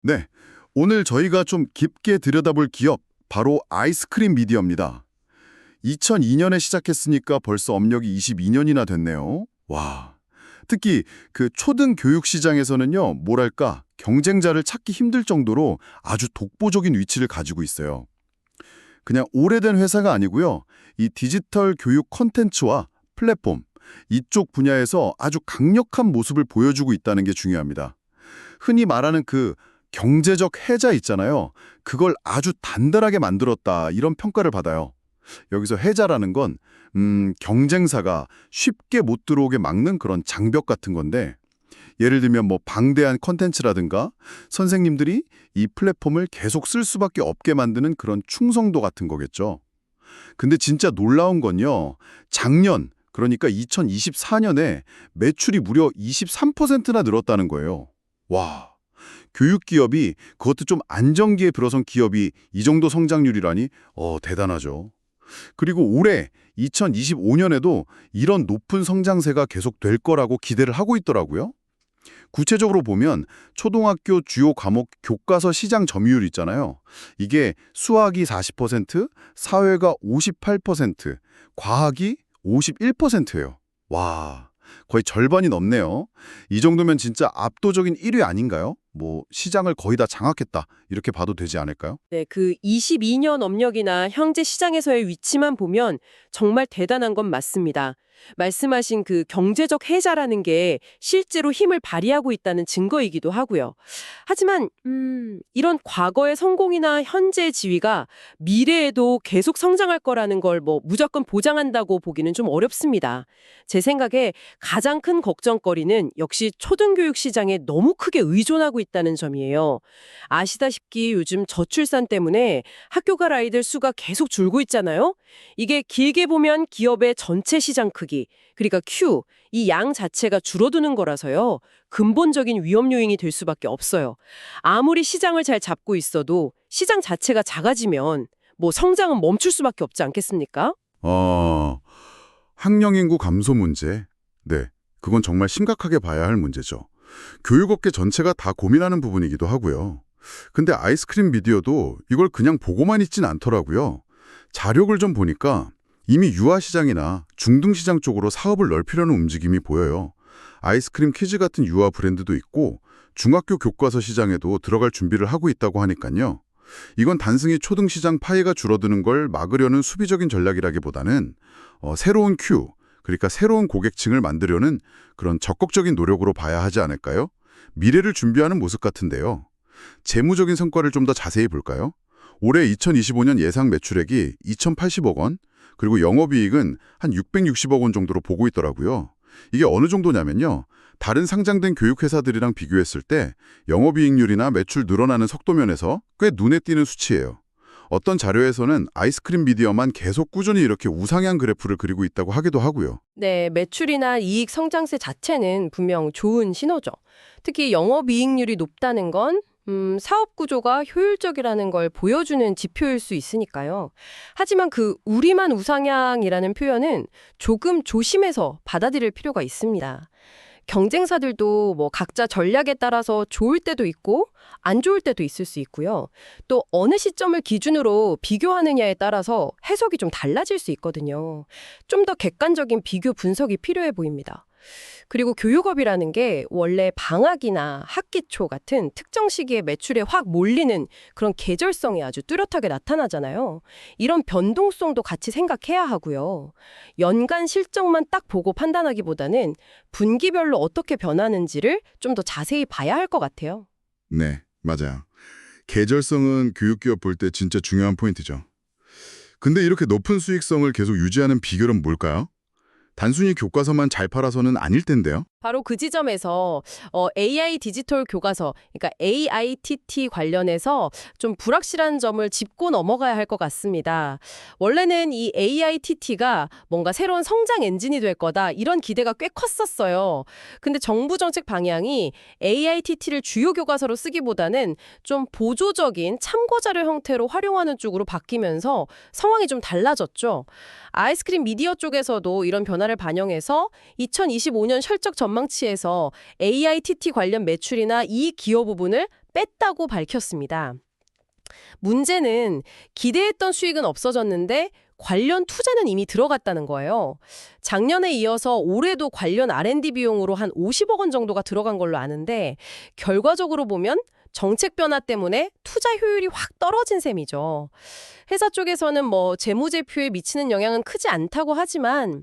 네, 오늘 저희가 좀 깊게 들여다볼 기업, 바로 아이스크림 미디어입니다. 2002년에 시작했으니까 벌써 업력이 22년이나 됐네요. 와, 특히 그 초등 교육 시장에서는요, 뭐랄까, 경쟁자를 찾기 힘들 정도로 아주 독보적인 위치를 가지고 있어요. 그냥 오래된 회사가 아니고요, 이 디지털 교육 콘텐츠와 플랫폼, 이쪽 분야에서 아주 강력한 모습을 보여주고 있다는 게 중요합니다. 흔히 말하는 그 경제적 해자 있잖아요. 그걸 아주 단단하게 만들었다 이런 평가를 받아요. 여기서 해자라는 건 경쟁사가 쉽게 못 들어오게 막는 그런 장벽 같은 건데 예를 들면 뭐 방대한 컨텐츠라든가 선생님들이 이 플랫폼을 계속 쓸 수밖에 없게 만드는 그런 충성도 같은 거겠죠. 근데 진짜 놀라운 건요. 작년 그러니까 2024년에 매출이 무려 23%나 늘었다는 거예요. 와. 교육기업이 그것도 좀 안정기에 들어선 기업이 이 정도 성장률이라니 대단하죠. 그리고 올해 2025년에도 이런 높은 성장세가 계속될 거라고 기대를 하고 있더라고요. 구체적으로 보면 초등학교 주요 과목 교과서 시장 점유율 있잖아요. 이게 수학이 40%, 사회가 58%, 과학이 51%예요. 와, 거의 절반이 넘네요. 이 정도면 진짜 압도적인 1위 아닌가요? 뭐 시장을 거의 다 장악했다 이렇게 봐도 되지 않을까요? 네, 그 22년 업력이나 현재 시장에서의 위치만 보면 정말 대단한 건 맞습니다. 말씀하신 그 경제적 해자라는 게 실제로 힘을 발휘하고 있다는 증거이기도 하고요. 하지만 이런 과거의 성공이나 현재의 지위가 미래에도 계속 성장할 거라는 걸 뭐 무조건 보장한다고 보기는 좀 어렵습니다. 제 생각에 가장 큰 걱정거리는 역시 초등교육 시장에 너무 크게 의존하고 있다는 점이에요. 아시다시피 요즘 저출산 때문에 학교 갈 아이들 수가 계속 줄고 있잖아요. 이게 길게 보면 기업의 전체 시장 크기, 그러니까 Q, 이 양 자체가 줄어드는 거라서요. 근본적인 위험 요인이 될 수밖에 없어요. 아무리 시장을 잘 잡고 있어도 시장 자체가 작아지면 뭐 성장은 멈출 수밖에 없지 않겠습니까? 어, 학령 인구 감소 문제. 네, 그건 정말 심각하게 봐야 할 문제죠. 교육업계 전체가 다 고민하는 부분이기도 하고요. 근데 아이스크림 미디어도 이걸 그냥 보고만 있진 않더라고요. 자료를 좀 보니까 이미 유아 시장이나 중등시장 쪽으로 사업을 넓히려는 움직임이 보여요. 아이스크림 키즈 같은 유아 브랜드도 있고 중학교 교과서 시장에도 들어갈 준비를 하고 있다고 하니까요. 이건 단순히 초등시장 파이가 줄어드는 걸 막으려는 수비적인 전략이라기보다는 새로운 큐, 그러니까 새로운 고객층을 만들려는 그런 적극적인 노력으로 봐야 하지 않을까요? 미래를 준비하는 모습 같은데요. 재무적인 성과를 좀 더 자세히 볼까요? 올해 2025년 예상 매출액이 2,080억 원, 그리고 영업이익은 한 660억 원 정도로 보고 있더라고요. 이게 어느 정도냐면요. 다른 상장된 교육회사들이랑 비교했을 때 영업이익률이나 매출 늘어나는 속도 면에서 꽤 눈에 띄는 수치예요. 어떤 자료에서는 아이스크림 미디어만 계속 꾸준히 이렇게 우상향 그래프를 그리고 있다고 하기도 하고요. 네, 매출이나 이익 성장세 자체는 분명 좋은 신호죠. 특히 영업이익률이 높다는 건 사업 구조가 효율적이라는 걸 보여주는 지표일 수 있으니까요. 하지만 그 우리만 우상향이라는 표현은 조금 조심해서 받아들일 필요가 있습니다. 경쟁사들도 뭐 각자 전략에 따라서 좋을 때도 있고 안 좋을 때도 있을 수 있고요. 또 어느 시점을 기준으로 비교하느냐에 따라서 해석이 좀 달라질 수 있거든요. 좀 더 객관적인 비교 분석이 필요해 보입니다. 그리고 교육업이라는 게 원래 방학이나 학기 초 같은 특정 시기에 매출에 확 몰리는 그런 계절성이 아주 뚜렷하게 나타나잖아요. 이런 변동성도 같이 생각해야 하고요. 연간 실적만 딱 보고 판단하기보다는 분기별로 어떻게 변하는지를 좀 더 자세히 봐야 할 것 같아요. 네, 맞아요. 계절성은 교육기업 볼 때 진짜 중요한 포인트죠. 근데 이렇게 높은 수익성을 계속 유지하는 비결은 뭘까요? 단순히 교과서만 잘 팔아서는 아닐 텐데요. 바로 그 지점에서 AI 디지털 교과서, 그러니까 AITT 관련해서 좀 불확실한 점을 짚고 넘어가야 할 것 같습니다. 원래는 이 AITT가 뭔가 새로운 성장 엔진이 될 거다 이런 기대가 꽤 컸었어요. 근데 정부 정책 방향이 AITT를 주요 교과서로 쓰기보다는 좀 보조적인 참고자료 형태로 활용하는 쪽으로 바뀌면서 상황이 좀 달라졌죠. 아이스크림 미디어 쪽에서도 이런 변화를 반영해서 2025년 실적 전망치에서 AITT 관련 매출이나 이익 기여 부분을 뺐다고 밝혔습니다. 문제는 기대했던 수익은 없어졌는데 관련 투자는 이미 들어갔다는 거예요. 작년에 이어서 올해도 관련 R&D 비용으로 한 50억 원 정도가 들어간 걸로 아는데 결과적으로 보면 정책 변화 때문에 투자 효율이 확 떨어진 셈이죠. 회사 쪽에서는 재무제표에 미치는 영향은 크지 않다고 하지만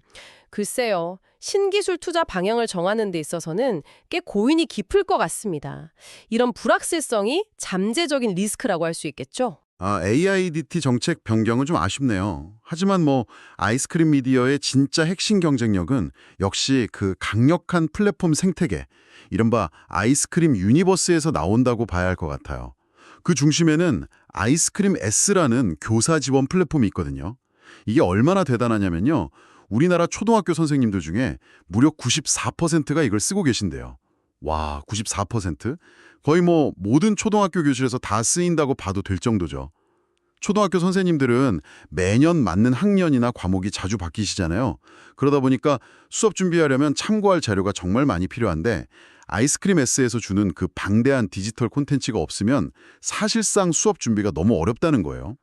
글쎄요. 신기술 투자 방향을 정하는 데 있어서는 꽤 고민이 깊을 것 같습니다. 이런 불확실성이 잠재적인 리스크라고 할 수 있겠죠? AIDT 정책 변경은 좀 아쉽네요. 하지만 아이스크림 미디어의 진짜 핵심 경쟁력은 역시 그 강력한 플랫폼 생태계, 이른바 아이스크림 유니버스에서 나온다고 봐야 할 것 같아요. 그 중심에는 아이스크림 S라는 교사 지원 플랫폼이 있거든요. 이게 얼마나 대단하냐면요. 우리나라 초등학교 선생님들 중에 무려 94%가 이걸 쓰고 계신데요. 와, 94%? 거의 모든 초등학교 교실에서 다 쓰인다고 봐도 될 정도죠. 초등학교 선생님들은 매년 맞는 학년이나 과목이 자주 바뀌시잖아요. 그러다 보니까 수업 준비하려면 참고할 자료가 정말 많이 필요한데 아이스크림 S에서 주는 그 방대한 디지털 콘텐츠가 없으면 사실상 수업 준비가 너무 어렵다는 거예요.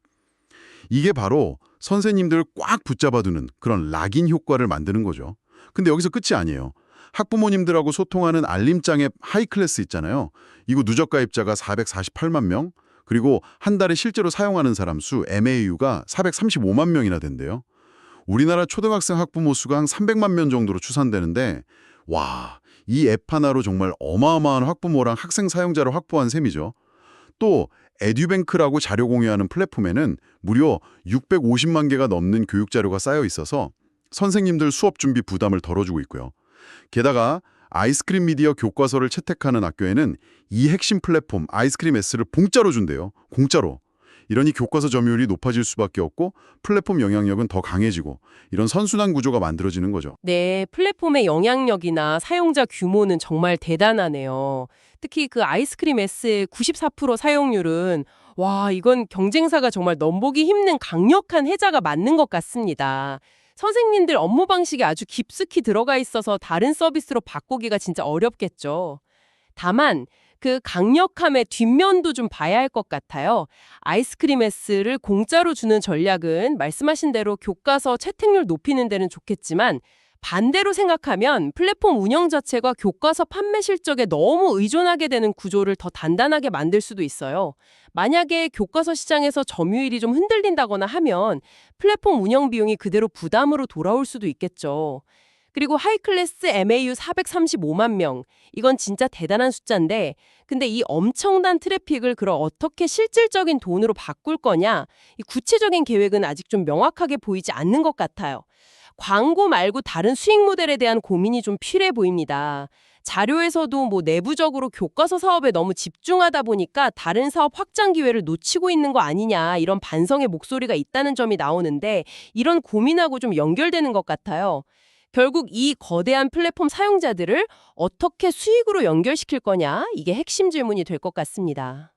이게 바로 선생님들을 꽉 붙잡아두는 그런 락인 효과를 만드는 거죠. 근데 여기서 끝이 아니에요. 학부모님들하고 소통하는 알림장의 하이클래스 있잖아요. 이거 누적 가입자가 448만 명, 그리고 한 달에 실제로 사용하는 사람 수 MAU가 435만 명이나 된대요. 우리나라 초등학생 학부모 수가 한 300만 명 정도로 추산되는데 와, 이 앱 하나로 정말 어마어마한 학부모랑 학생 사용자를 확보한 셈이죠. 또 에듀뱅크라고 자료 공유하는 플랫폼에는 무려 650만 개가 넘는 교육 자료가 쌓여 있어서 선생님들 수업 준비 부담을 덜어주고 있고요. 게다가 아이스크림 미디어 교과서를 채택하는 학교에는 이 핵심 플랫폼 아이스크림 S를 공짜로 준대요. 공짜로. 이러니 교과서 점유율이 높아질 수밖에 없고 플랫폼 영향력은 더 강해지고 이런 선순환 구조가 만들어지는 거죠. 네, 플랫폼의 영향력이나 사용자 규모는 정말 대단하네요. 특히 그 아이스크림 S의 94% 사용률은 와, 이건 경쟁사가 정말 넘보기 힘든 강력한 해자가 맞는 것 같습니다. 선생님들 업무 방식이 아주 깊숙이 들어가 있어서 다른 서비스로 바꾸기가 진짜 어렵겠죠. 다만 그 강력함의 뒷면도 좀 봐야 할 것 같아요. 아이스크림 S를 공짜로 주는 전략은 말씀하신 대로 교과서 채택률 높이는 데는 좋겠지만 반대로 생각하면 플랫폼 운영 자체가 교과서 판매 실적에 너무 의존하게 되는 구조를 더 단단하게 만들 수도 있어요. 만약에 교과서 시장에서 점유율이 좀 흔들린다거나 하면 플랫폼 운영 비용이 그대로 부담으로 돌아올 수도 있겠죠. 그리고 하이클래스 MAU 435만 명. 이건 진짜 대단한 숫자인데 근데 이 엄청난 트래픽을 그럼 어떻게 실질적인 돈으로 바꿀 거냐? 이 구체적인 계획은 아직 좀 명확하게 보이지 않는 것 같아요. 광고 말고 다른 수익 모델에 대한 고민이 좀 필요해 보입니다. 자료에서도 내부적으로 교과서 사업에 너무 집중하다 보니까 다른 사업 확장 기회를 놓치고 있는 거 아니냐 이런 반성의 목소리가 있다는 점이 나오는데 이런 고민하고 좀 연결되는 것 같아요. 결국 이 거대한 플랫폼 사용자들을 어떻게 수익으로 연결시킬 거냐 이게 핵심 질문이 될 것 같습니다.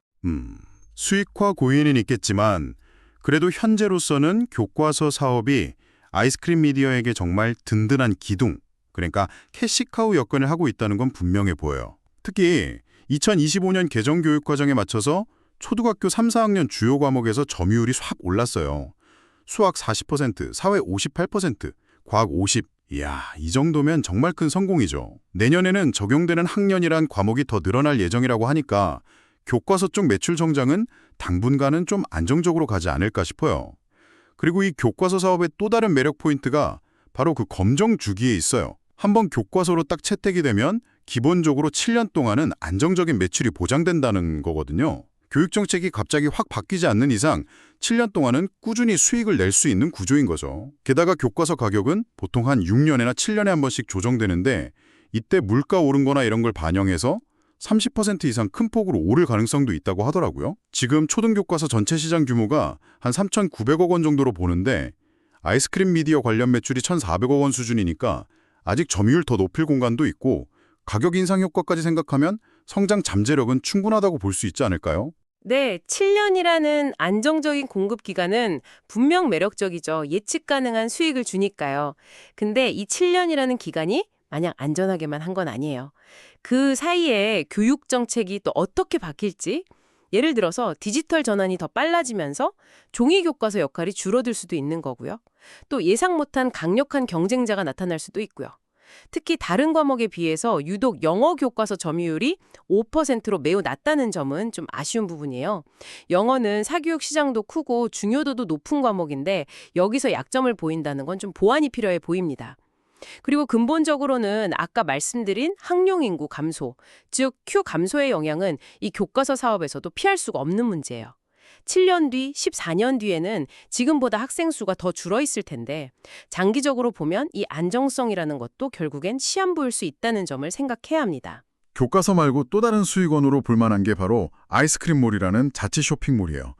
수익화 고민은 있겠지만 그래도 현재로서는 교과서 사업이 아이스크림 미디어에게 정말 든든한 기둥, 그러니까 캐시카우 여건을 하고 있다는 건 분명해 보여요. 특히 2025년 개정 교육 과정에 맞춰서 초등학교 3, 4학년 주요 과목에서 점유율이 확 올랐어요. 수학 40%, 사회 58%, 과학 50%. 이야, 이 정도면 정말 큰 성공이죠. 내년에는 적용되는 학년이란 과목이 더 늘어날 예정이라고 하니까 교과서 쪽 매출 성장은 당분간은 좀 안정적으로 가지 않을까 싶어요. 그리고 이 교과서 사업의 또 다른 매력 포인트가 바로 그 검정 주기에 있어요. 한번 교과서로 딱 채택이 되면 기본적으로 7년 동안은 안정적인 매출이 보장된다는 거거든요. 교육 정책이 갑자기 확 바뀌지 않는 이상 7년 동안은 꾸준히 수익을 낼 수 있는 구조인 거죠. 게다가 교과서 가격은 보통 한 6년에나 7년에 한 번씩 조정되는데 이때 물가 오른 거나 이런 걸 반영해서 30% 이상 큰 폭으로 오를 가능성도 있다고 하더라고요. 지금 초등교과서 전체 시장 규모가 한 3,900억 원 정도로 보는데 아이스크림 미디어 관련 매출이 1,400억 원 수준이니까 아직 점유율 더 높일 공간도 있고 가격 인상 효과까지 생각하면 성장 잠재력은 충분하다고 볼 수 있지 않을까요? 네, 7년이라는 안정적인 공급 기간은 분명 매력적이죠. 예측 가능한 수익을 주니까요. 근데 이 7년이라는 기간이 마냥 안전하게만 한 건 아니에요. 그 사이에 교육 정책이 또 어떻게 바뀔지, 예를 들어서 디지털 전환이 더 빨라지면서 종이 교과서 역할이 줄어들 수도 있는 거고요. 또 예상 못한 강력한 경쟁자가 나타날 수도 있고요. 특히 다른 과목에 비해서 유독 영어 교과서 점유율이 5%로 매우 낮다는 점은 좀 아쉬운 부분이에요. 영어는 사교육 시장도 크고 중요도도 높은 과목인데 여기서 약점을 보인다는 건 좀 보완이 필요해 보입니다. 그리고 근본적으로는 아까 말씀드린 학령 인구 감소, 즉 Q 감소의 영향은 이 교과서 사업에서도 피할 수가 없는 문제예요. 7년 뒤, 14년 뒤에는 지금보다 학생 수가 더 줄어 있을 텐데 장기적으로 보면 이 안정성이라는 것도 결국엔 시한부일 수 있다는 점을 생각해야 합니다. 교과서 말고 또 다른 수익원으로 볼만한 게 바로 아이스크림몰이라는 자체 쇼핑몰이에요.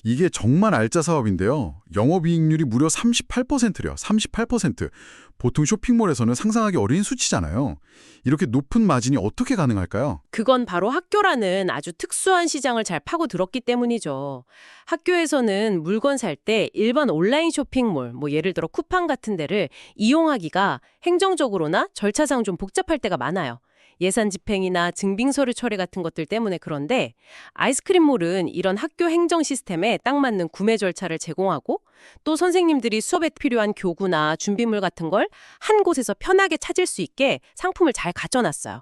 이게 정말 알짜 사업인데요. 영업이익률이 무려 38%래요. 38%. 보통 쇼핑몰에서는 상상하기 어려운 수치잖아요. 이렇게 높은 마진이 어떻게 가능할까요? 그건 바로 학교라는 아주 특수한 시장을 잘 파고들었기 때문이죠. 학교에서는 물건 살 때 일반 온라인 쇼핑몰, 예를 들어 쿠팡 같은 데를 이용하기가 행정적으로나 절차상 좀 복잡할 때가 많아요. 예산 집행이나 증빙서류 처리 같은 것들 때문에. 그런데 아이스크림몰은 이런 학교 행정 시스템에 딱 맞는 구매 절차를 제공하고 또 선생님들이 수업에 필요한 교구나 준비물 같은 걸 한 곳에서 편하게 찾을 수 있게 상품을 잘 갖춰놨어요.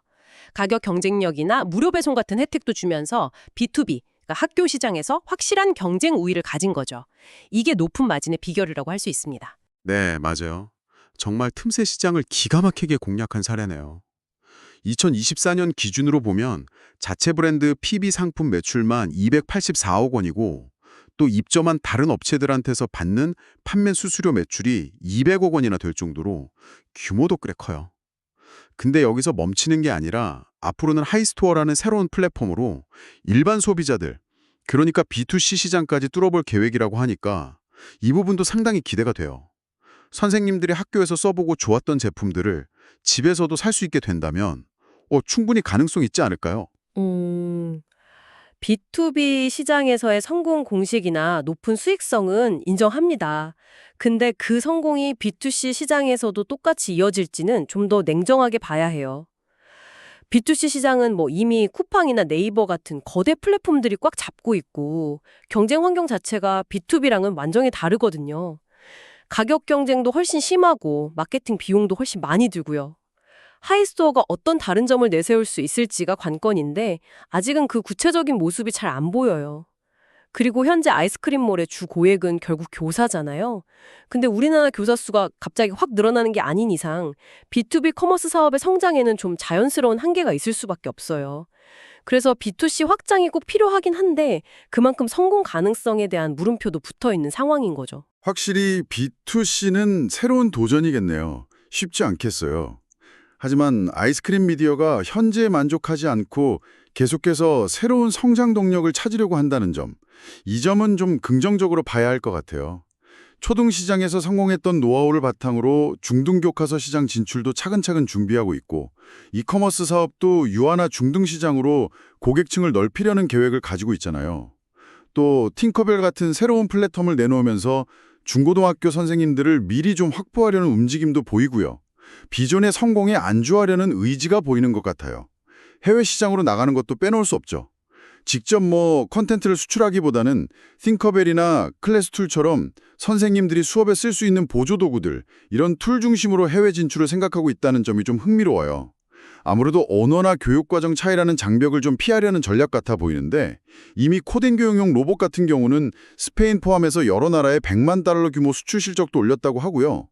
가격 경쟁력이나 무료 배송 같은 혜택도 주면서 B2B, 그러니까 학교 시장에서 확실한 경쟁 우위를 가진 거죠. 이게 높은 마진의 비결이라고 할 수 있습니다. 네, 맞아요. 정말 틈새 시장을 기가 막히게 공략한 사례네요. 2024년 기준으로 보면 자체 브랜드 PB 상품 매출만 284억 원이고 또 입점한 다른 업체들한테서 받는 판매 수수료 매출이 200억 원이나 될 정도로 규모도 꽤 커요. 근데 여기서 멈추는 게 아니라 앞으로는 하이스토어라는 새로운 플랫폼으로 일반 소비자들, 그러니까 B2C 시장까지 뚫어볼 계획이라고 하니까 이 부분도 상당히 기대가 돼요. 선생님들이 학교에서 써보고 좋았던 제품들을 집에서도 살 수 있게 된다면 충분히 가능성 있지 않을까요? B2B 시장에서의 성공 공식이나 높은 수익성은 인정합니다. 근데 그 성공이 B2C 시장에서도 똑같이 이어질지는 좀 더 냉정하게 봐야 해요. B2C 시장은 이미 쿠팡이나 네이버 같은 거대 플랫폼들이 꽉 잡고 있고 경쟁 환경 자체가 B2B랑은 완전히 다르거든요. 가격 경쟁도 훨씬 심하고 마케팅 비용도 훨씬 많이 들고요. 하이스토어가 어떤 다른 점을 내세울 수 있을지가 관건인데 아직은 그 구체적인 모습이 잘 안 보여요. 그리고 현재 아이스크림몰의 주 고액은 결국 교사잖아요. 근데 우리나라 교사 수가 갑자기 확 늘어나는 게 아닌 이상 B2B 커머스 사업의 성장에는 좀 자연스러운 한계가 있을 수밖에 없어요. 그래서 B2C 확장이 꼭 필요하긴 한데 그만큼 성공 가능성에 대한 물음표도 붙어 있는 상황인 거죠. 확실히 B2C는 새로운 도전이겠네요. 쉽지 않겠어요. 하지만 아이스크림 미디어가 현재에 만족하지 않고 계속해서 새로운 성장 동력을 찾으려고 한다는 점, 이 점은 좀 긍정적으로 봐야 할 것 같아요. 초등시장에서 성공했던 노하우를 바탕으로 중등교과서 시장 진출도 차근차근 준비하고 있고 이커머스 사업도 유아나 중등시장으로 고객층을 넓히려는 계획을 가지고 있잖아요. 또 팅커벨 같은 새로운 플랫폼을 내놓으면서 중고등학교 선생님들을 미리 좀 확보하려는 움직임도 보이고요. 비전의 성공에 안주하려는 의지가 보이는 것 같아요. 해외 시장으로 나가는 것도 빼놓을 수 없죠. 직접 컨텐츠를 수출하기보다는 팅커벨이나 클래스툴처럼 선생님들이 수업에 쓸 수 있는 보조도구들, 이런 툴 중심으로 해외 진출을 생각하고 있다는 점이 좀 흥미로워요. 아무래도 언어나 교육과정 차이라는 장벽을 좀 피하려는 전략 같아 보이는데 이미 코딩 교육용 로봇 같은 경우는 스페인 포함해서 여러 나라에 100만 달러 규모 수출 실적도 올렸다고 하고요.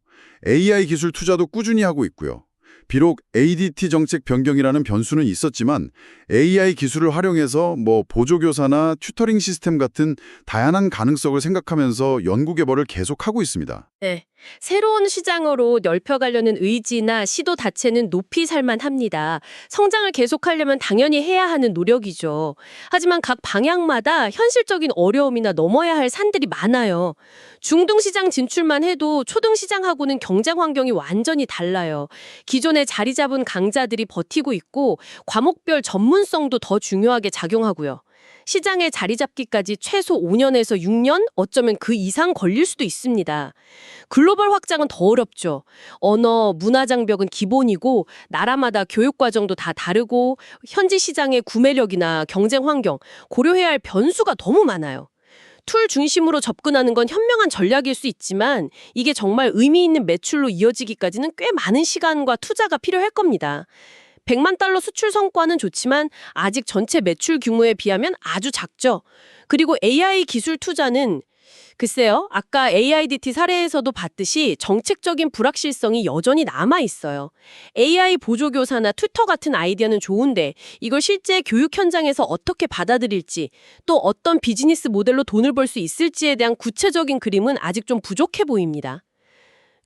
AI 기술 투자도 꾸준히 하고 있고요. 비록 ADT 정책 변경이라는 변수는 있었지만 AI 기술을 활용해서 보조교사나 튜터링 시스템 같은 다양한 가능성을 생각하면서 연구 개발을 계속하고 있습니다. 네. 새로운 시장으로 넓혀가려는 의지나 시도 자체는 높이 살만합니다. 성장을 계속하려면 당연히 해야 하는 노력이죠. 하지만 각 방향마다 현실적인 어려움이나 넘어야 할 산들이 많아요. 중등시장 진출만 해도 초등시장하고는 경쟁 환경이 완전히 달라요. 기존에 자리 잡은 강자들이 버티고 있고 과목별 전문성도 더 중요하게 작용하고요. 시장에 자리 잡기까지 최소 5년에서 6년, 어쩌면 그 이상 걸릴 수도 있습니다. 글로벌 확장은 더 어렵죠. 언어, 문화 장벽은 기본이고 나라마다 교육 과정도 다 다르고 현지 시장의 구매력이나 경쟁 환경, 고려해야 할 변수가 너무 많아요. 툴 중심으로 접근하는 건 현명한 전략일 수 있지만 이게 정말 의미 있는 매출로 이어지기까지는 꽤 많은 시간과 투자가 필요할 겁니다. 100만 달러 수출 성과는 좋지만 아직 전체 매출 규모에 비하면 아주 작죠. 그리고 AI 기술 투자는 글쎄요, 아까 AIDT 사례에서도 봤듯이 정책적인 불확실성이 여전히 남아있어요. AI 보조교사나 튜터 같은 아이디어는 좋은데 이걸 실제 교육 현장에서 어떻게 받아들일지 또 어떤 비즈니스 모델로 돈을 벌 수 있을지에 대한 구체적인 그림은 아직 좀 부족해 보입니다.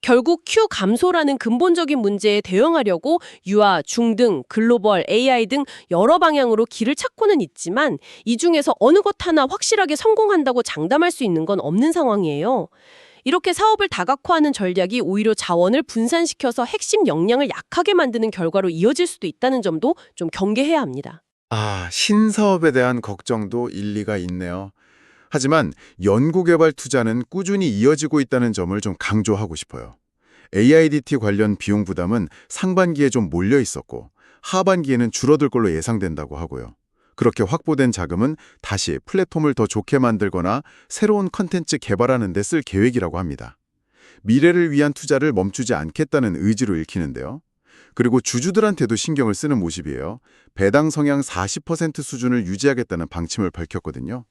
결국 Q 감소라는 근본적인 문제에 대응하려고 유아, 중등, 글로벌, AI 등 여러 방향으로 길을 찾고는 있지만 이 중에서 어느 것 하나 확실하게 성공한다고 장담할 수 있는 건 없는 상황이에요. 이렇게 사업을 다각화하는 전략이 오히려 자원을 분산시켜서 핵심 역량을 약하게 만드는 결과로 이어질 수도 있다는 점도 좀 경계해야 합니다. 신사업에 대한 걱정도 일리가 있네요. 하지만 연구개발 투자는 꾸준히 이어지고 있다는 점을 좀 강조하고 싶어요. AIDT 관련 비용 부담은 상반기에 좀 몰려 있었고 하반기에는 줄어들 걸로 예상된다고 하고요. 그렇게 확보된 자금은 다시 플랫폼을 더 좋게 만들거나 새로운 컨텐츠 개발하는 데 쓸 계획이라고 합니다. 미래를 위한 투자를 멈추지 않겠다는 의지로 읽히는데요. 그리고 주주들한테도 신경을 쓰는 모습이에요. 배당 성향 40% 수준을 유지하겠다는 방침을 밝혔거든요.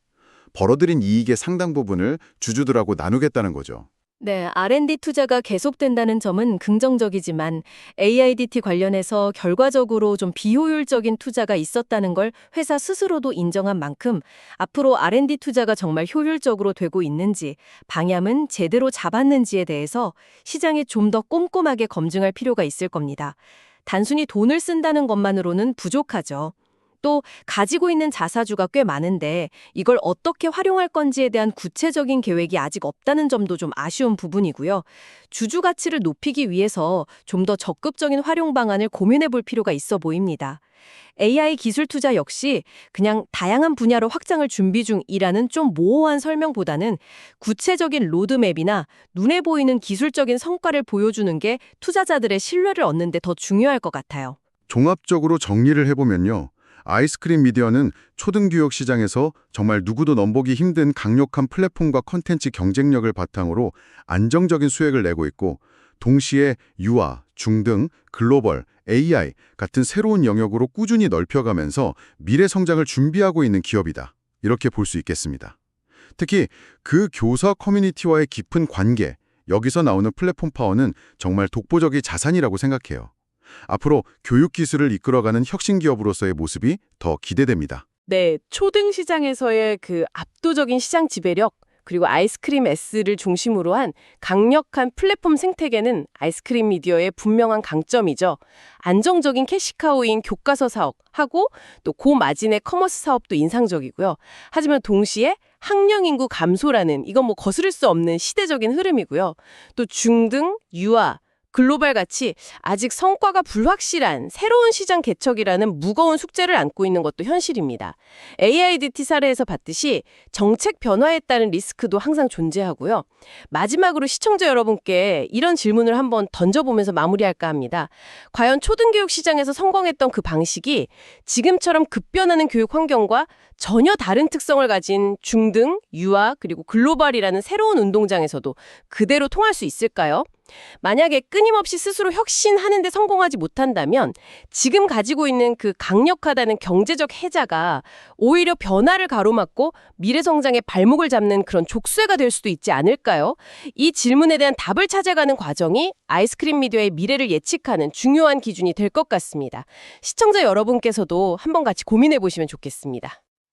벌어들인 이익의 상당 부분을 주주들하고 나누겠다는 거죠. 네, R&D 투자가 계속된다는 점은 긍정적이지만 AIDT 관련해서 결과적으로 좀 비효율적인 투자가 있었다는 걸 회사 스스로도 인정한 만큼 앞으로 R&D 투자가 정말 효율적으로 되고 있는지, 방향은 제대로 잡았는지에 대해서 시장이 좀 더 꼼꼼하게 검증할 필요가 있을 겁니다. 단순히 돈을 쓴다는 것만으로는 부족하죠. 또 가지고 있는 자사주가 꽤 많은데 이걸 어떻게 활용할 건지에 대한 구체적인 계획이 아직 없다는 점도 좀 아쉬운 부분이고요. 주주 가치를 높이기 위해서 좀 더 적극적인 활용 방안을 고민해 볼 필요가 있어 보입니다. AI 기술 투자 역시 그냥 다양한 분야로 확장을 준비 중이라는 좀 모호한 설명보다는 구체적인 로드맵이나 눈에 보이는 기술적인 성과를 보여주는 게 투자자들의 신뢰를 얻는 데 더 중요할 것 같아요. 종합적으로 정리를 해보면요. 아이스크림 미디어는 초등교육 시장에서 정말 누구도 넘보기 힘든 강력한 플랫폼과 컨텐츠 경쟁력을 바탕으로 안정적인 수익을 내고 있고 동시에 유아, 중등, 글로벌, AI 같은 새로운 영역으로 꾸준히 넓혀가면서 미래 성장을 준비하고 있는 기업이다. 이렇게 볼 수 있겠습니다. 특히 그 교사 커뮤니티와의 깊은 관계, 여기서 나오는 플랫폼 파워는 정말 독보적인 자산이라고 생각해요. 앞으로 교육 기술을 이끌어가는 혁신 기업으로서의 모습이 더 기대됩니다. 네, 초등 시장에서의 그 압도적인 시장 지배력 그리고 아이스크림 S를 중심으로 한 강력한 플랫폼 생태계는 아이스크림 미디어의 분명한 강점이죠. 안정적인 캐시카우인 교과서 사업하고 또 고마진의 커머스 사업도 인상적이고요. 하지만 동시에 학령 인구 감소라는 이건 뭐 거스를 수 없는 시대적인 흐름이고요. 또 중등, 유아, 글로벌 같이 아직 성과가 불확실한 새로운 시장 개척이라는 무거운 숙제를 안고 있는 것도 현실입니다. AIDT 사례에서 봤듯이 정책 변화에 따른 리스크도 항상 존재하고요. 마지막으로 시청자 여러분께 이런 질문을 한번 던져보면서 마무리할까 합니다. 과연 초등교육 시장에서 성공했던 그 방식이 지금처럼 급변하는 교육 환경과 전혀 다른 특성을 가진 중등, 유아, 그리고 글로벌이라는 새로운 운동장에서도 그대로 통할 수 있을까요? 만약에 끊임없이 스스로 혁신하는 데 성공하지 못한다면 지금 가지고 있는 그 강력하다는 경제적 해자가 오히려 변화를 가로막고 미래 성장의 발목을 잡는 그런 족쇄가 될 수도 있지 않을까요? 이 질문에 대한 답을 찾아가는 과정이 아이스크림 미디어의 미래를 예측하는 중요한 기준이 될 것 같습니다. 시청자 여러분께서도 한번 같이 고민해 보시면 좋겠습니다.